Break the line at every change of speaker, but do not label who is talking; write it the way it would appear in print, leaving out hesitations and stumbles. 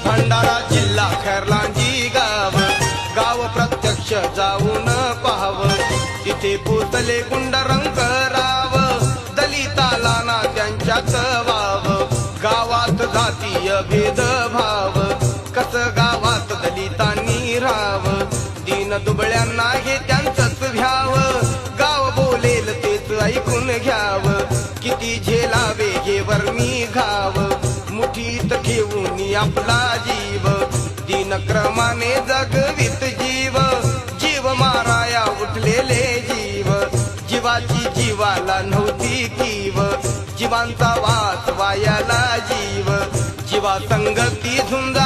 भंडारा जिल्हा खैरलांजी गाव प्रत्यक्ष जाऊन पाहावं, तिथे पोचले गुंडरंग राव, दलिताला ना त्यांच्यात वाव, गावात जातीय भेदभाव, कस गावात दलितांनी राव, दीन दुबळ्यांना हे त्यांचंच भ्याव, गाव बोलेल तेच ऐकून घ्याव, किती झेलावे हे वर्मी घाव, मुठीत घेऊन आपला जीव, दिनक्रमाने जगवित जीव, जीव माराया उठलेले जीव, जीवाची जीवाला नव्हती कीव, जीवांचा वास वायाला जीव, जीवा संगती झुंज